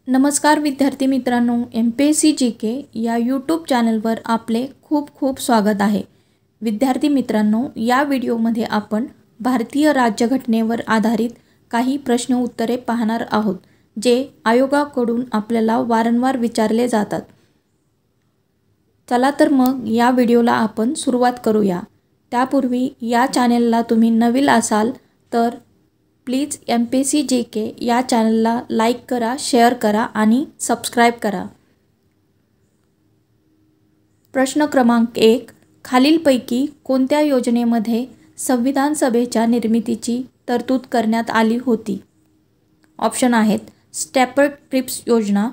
नमस्कार विद्यार्थी मित्रांनो, MPSC GK या यूट्यूब चॅनलवर आपले खूप खूप स्वागत आहे। विद्यार्थी मित्रांनो, या व्हिडिओमध्ये आपण भारतीय राज्यघटनेवर आधारित काही प्रश्न उत्तरे पाहणार आहोत, जे आयोगाकडून आपल्याला वारंवार विचारले जातात। चला तर मग या व्हिडिओला आपण सुरुवात करूया। त्यापूर्वी या चॅनलला तुम्ही नवीन असाल तर प्लीज MPSC GK या चॅनलला लाईक करा, शेअर करा आणि सबस्क्राइब करा। प्रश्न क्रमांक 1, खालीलपैकी कोणत्या योजनेमध्ये संविधान सभेच्या निर्मितीची तरतूद करण्यात आली होती? ऑप्शन आहेत स्टॅफर्ड क्रिप्स योजना,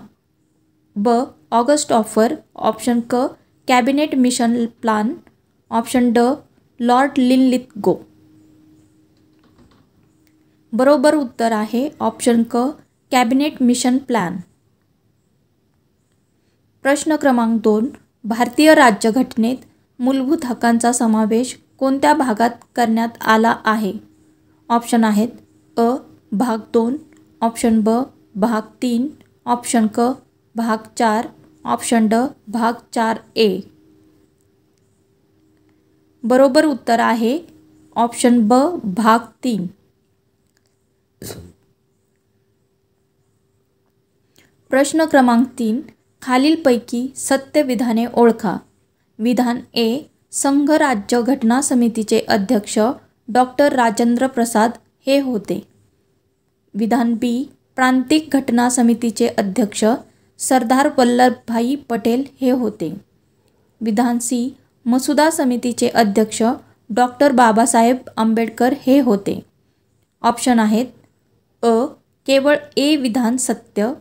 ब ऑगस्ट ऑफर, ऑप्शन क कॅबिनेट मिशन प्लान, ऑप्शन ड लॉर्ड लिनलिथगो। बरोबर उत्तर आहे ऑप्शन क कॅबिनेट मिशन प्लॅन। प्रश्न क्रमांक 2, भारतीय राज्यघटनेत मूलभूत हक्कांचा समावेश कोणत्या भागात करण्यात आला आहे? ऑप्शन आहेत अ भाग 2, ऑप्शन ब भाग 3, ऑप्शन क भाग 4, ऑप्शन ड भाग 4A। बरोबर उत्तर आहे ऑप्शन ब भाग 3। प्रश्न क्रमांक 3, खालीलपैकी सत्य विधाने ओळखा। विधान ए, संघ राज्य घटना समितीचे अध्यक्ष डॉक्टर राजेंद्र प्रसाद हे होते। विधान बी, प्रांतिक घटना समितीचे अध्यक्ष सरदार वल्लभभाई पटेल हे होते। विधान सी, मसुदा समितीचे अध्यक्ष डॉक्टर बाबासाहेब आंबेडकर हे होते। ऑप्शन आहेत अ केवळ ए विधान सत्य,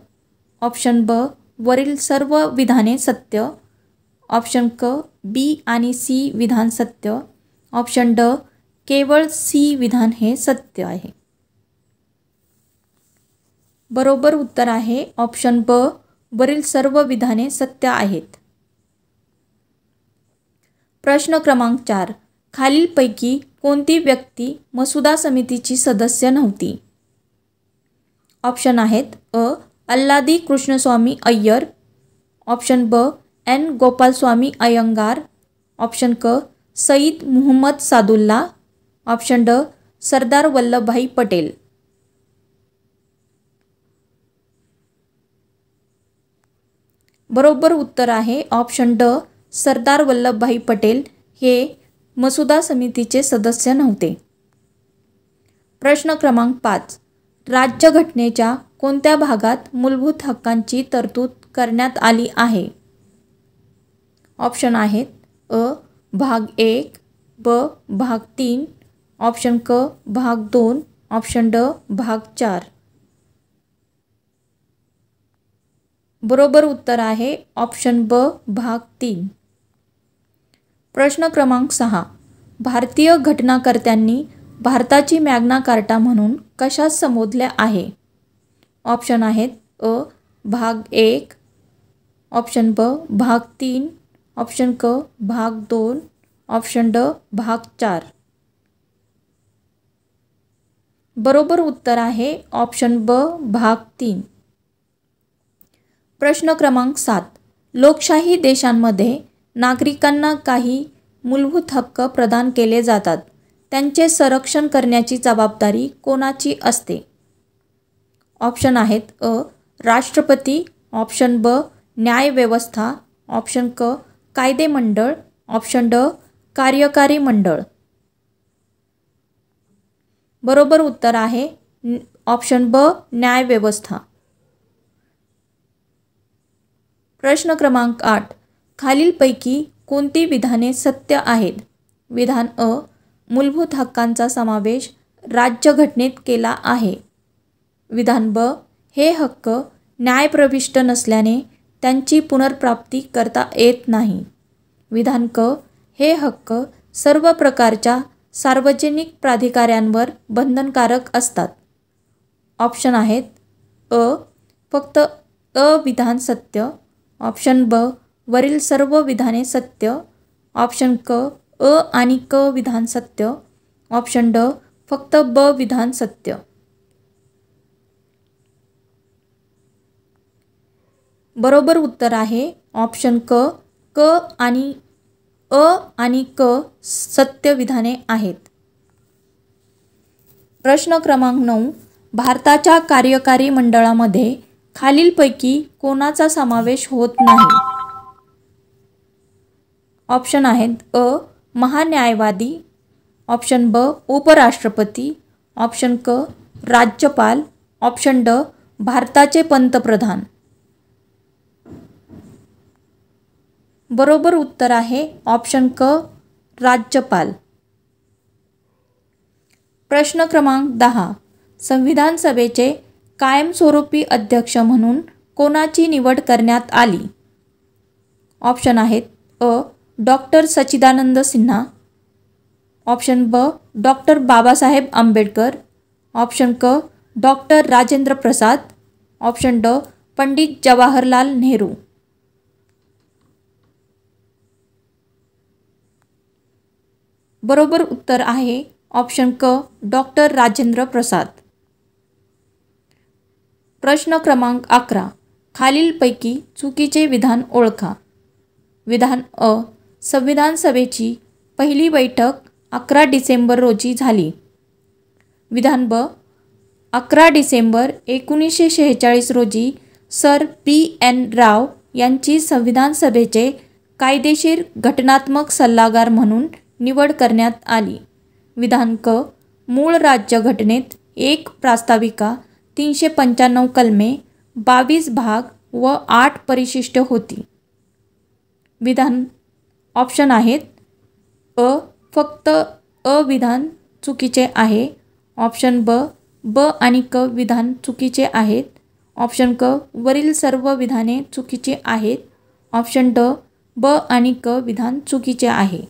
ऑप्शन ब वरील सर्व विधाने सत्य, ऑप्शन क बी आणि सी विधान सत्य, ऑप्शन ड केवळ सी विधान हे सत्य आहे। बरोबर उत्तर आहे ऑप्शन ब वरील सर्व विधाने सत्य आहेत। प्रश्न क्रमांक 4, खालीलपैकी कोणती व्यक्ती मसुदा समितीची सदस्य नव्हती? ऑप्शन आहेत अ अल्लादी कृष्णस्वामी अय्यर, ऑप्शन ब एन गोपालस्वामी अयंगार, ऑप्शन क सईद मुहम्मद सादुल्ला, ऑप्शन ड सरदार वल्लभभाई पटेल। बरोबर उत्तर आहे ऑप्शन ड सरदार वल्लभभाई पटेल हे मसुदा समितीचे सदस्य नव्हते। प्रश्न क्रमांक 5, राज्यघटनेच्या कोणत्या भागात मूलभूत हक्कांची तरतूद करण्यात आली आहे? ऑप्शन आहेत अ भाग 1, ब भाग 3, ऑप्शन क भाग 2, ऑप्शन ड भाग 4। बरोबर उत्तर आहे ऑप्शन ब भाग 3। प्रश्न क्रमांक 6, भारतीय घटनाकर्त्यांनी भारताची मॅग्ना कार्टा म्हणून कशात संबोधले आहे? ऑप्शन आहेत अ भाग 1, ऑप्शन ब भाग 3, ऑप्शन क भाग 2, ऑप्शन ड भाग 4। बरोबर उत्तर आहे ऑप्शन ब भाग 3। प्रश्न क्रमांक 7, लोकशाही देशांमध्ये नागरिकांना काही मूलभूत हक्क प्रदान केले जातात, त्यांचे संरक्षण करण्याची जबाबदारी कोणाची असते? ऑप्शन आहेत अ राष्ट्रपती, ऑप्शन ब न्यायव्यवस्था, ऑप्शन क कायदे मंडळ, ऑप्शन ड कार्यकारी मंडळ। बरोबर उत्तर आहे ऑप्शन ब न्यायव्यवस्था। प्रश्न क्रमांक 8, खालीलपैकी कोणती विधाने सत्य आहेत? विधान अ, मूलभूत हक्कांचा समावेश राज्यघटनेत केला आहे। विधान ब, हे हक्क न्यायप्रविष्ट नसल्याने त्यांची पुनर्प्राप्ती करता येत नाही। विधान क, हे हक्क सर्व प्रकारच्या सार्वजनिक प्राधिकाऱ्यांवर बंधनकारक असतात। ऑप्शन आहेत अ फक्त अ विधान सत्य, ऑप्शन ब वरील सर्व विधाने सत्य, ऑप्शन क अ आणि क विधान सत्य, ऑप्शन ड फक्त ब विधान सत्य। बरोबर उत्तर आहे ऑप्शन क. क आणि अ आणि क सत्य विधाने आहेत. प्रश्न क्रमांक 9. भारताच्या कार्यकारी मंडळामध्ये खालीलपैकी कोणाचा समावेश होत नाही? ऑप्शन आहेत अ. महान्यायवादी, ऑप्शन ब. उपराष्ट्रपती, ऑप्शन क. राज्यपाल, ऑप्शन ड. भारताचे पंतप्रधान. बरोबर उत्तर आहे ऑप्शन क. राज्यपाल. प्रश्न क्रमांक 10. संविधान सभेचे कायमस्वरूपी अध्यक्ष म्हणून कोणाची निवड करण्यात आली? ऑप्शन आहेत अ. डॉक्टर सच्चिदानंद सिन्हा, ऑप्शन ब. डॉक्टर बाबासाहेब आंबेडकर, ऑप्शन क. डॉक्टर राजेंद्र प्रसाद, ऑप्शन ड. पंडित जवाहरलाल नेहरू. बरोबर उत्तर आहे ऑप्शन क. डॉक्टर राजेंद्र प्रसाद. प्रश्न क्रमांक 11. खालीलपैकी चुकीचे विधान ओळखा. विधान अ. संविधान सभेची पहिली बैठक 11 डिसेंबर रोजी झाली. विधान ब. 11 डिसेंबर 1946 रोजी सर पी.एन. राव यांची संविधान सभेचे कायदेशीर घटनात्मक सल्लागार म्हणून निवड करण्यात आली. विधान क. मूळ राज्यघटनेत 1 प्रास्ताविका, 395 कलमे, 22 भाग व 8 परिशिष्ट होती. विधान ऑप्शन आहेत अ. फक्त अ विधान चुकीचे आहे, ऑप्शन ब. ब आणि क विधान चुकीचे आहेत, ऑप्शन क. वरील सर्व विधाने चुकीची आहेत, ऑप्शन ड. ब आणि क विधान चुकीचे आहे.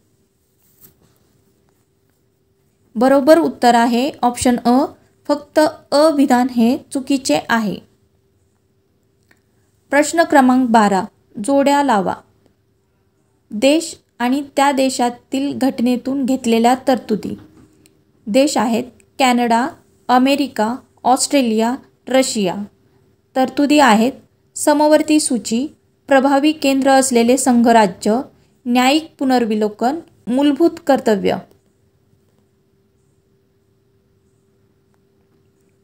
बरोबर उत्तर आहे ऑप्शन अ. फक्त अ विधान हे चुकीचे आहे. प्रश्न क्रमांक 12. जोड्या लावा. देश आणि त्या देशातील घटनेतून घेतलेल्या तरतुदी. देश आहेत कॅनडा, अमेरिका, ऑस्ट्रेलिया, रशिया. तरतुदी आहेत समवर्ती सूची, प्रभावी केंद्र असलेले संघराज्य, न्यायिक पुनर्विलोकन, मूलभूत कर्तव्य.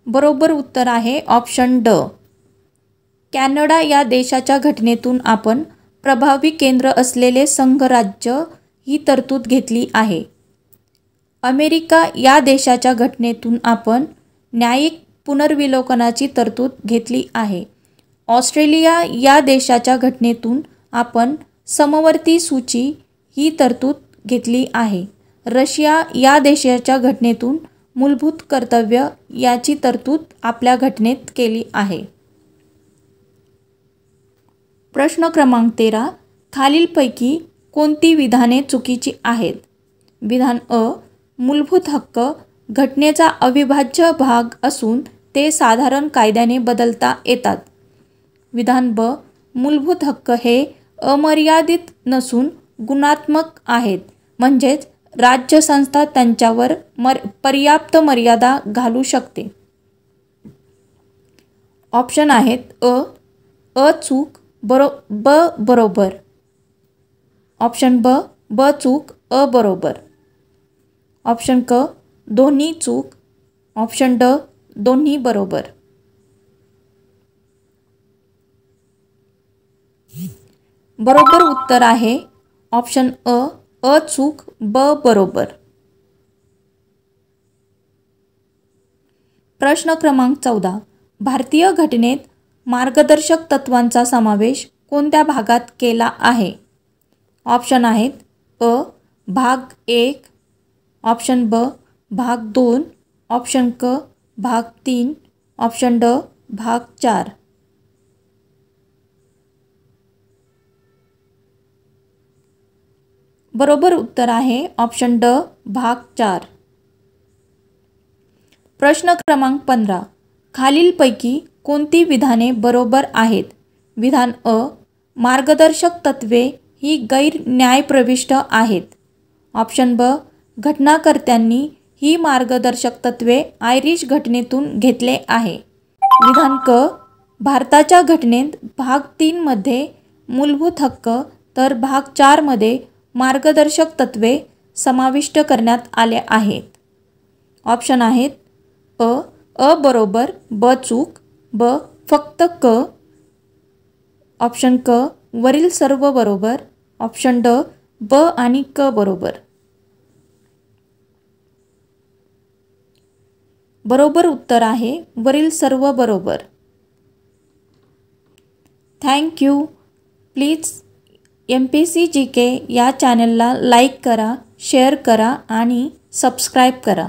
बरोबर उत्तर आहे ऑप्शन ड. कॅनडा या देशाच्या घटनेतून आपण प्रभावी केंद्र असलेले संघराज्य ही तरतूद घेतली आहे. अमेरिका या देशाच्या घटनेतून आपण न्यायिक पुनर्विलोकनाची तरतूद घेतली आहे. ऑस्ट्रेलिया या देशाच्या घटनेतून आपण समवर्ती सूची ही तरतूद घेतली आहे. रशिया या देशाच्या घटनेतून मूलभूत कर्तव्य याची तरतूद आपल्या घटनेत केली आहे. प्रश्न क्रमांक 13. खालीलपैकी कोणती विधाने चुकीची आहेत? विधान अ. मूलभूत हक्क घटनेचा अविभाज्य भाग असून ते साधारण कायद्याने बदलता येतात. विधान ब. मूलभूत हक्क हे अमर्यादित नसून गुणात्मक आहेत, म्हणजेच राज्यसंस्था त्यांच्यावर पर्याप्त मर्यादा घालू शकते. ऑप्शन आहेत अ. चूक ब बरोबर, ऑप्शन ब. ब चूक अ बरोबर, ऑप्शन क. दोन्ही चूक, ऑप्शन ड. दोन्ही बरोबर. बरोबर उत्तर आहे ऑप्शन अ. चूक ब बरोबर. प्रश्न क्रमांक 14. भारतीय घटनेत मार्गदर्शक तत्वांचा समावेश कोणत्या भागात केला आहे? ऑप्शन आहेत अ. भाग 1, ऑप्शन ब. भाग 2, ऑप्शन क. भाग 3, ऑप्शन ड. भाग 4. बरोबर उत्तर आहे ऑप्शन ड. भाग 4. प्रश्न क्रमांक 15. खालीलपैकी कोणती विधाने बरोबर आहेत? विधान अ. मार्गदर्शक तत्वे ही गैर न्यायप्रविष्ट आहेत. ऑप्शन ब. घटनाकर्त्यांनी ही मार्गदर्शक तत्वे आयरिश घटनेतून घेतले आहे. विधान क. भारताच्या घटनेत भाग 3 मध्ये मूलभूत हक्क तर भाग 4 मध्ये मार्गदर्शक तत्त्वे समाविष्ट करण्यात आले आहेत. ऑप्शन आहेत अ बरोबर, ब चूक, ब फक्त क, ऑप्शन क वरील सर्व बरोबर, ऑप्शन ड ब आणि क बरोबर. बरोबर उत्तर आहे वरील सर्व बरोबर. Thank you. Please MPC GK या चॅनलला लाईक करा, शेअर करा आणि सबस्क्राईब करा.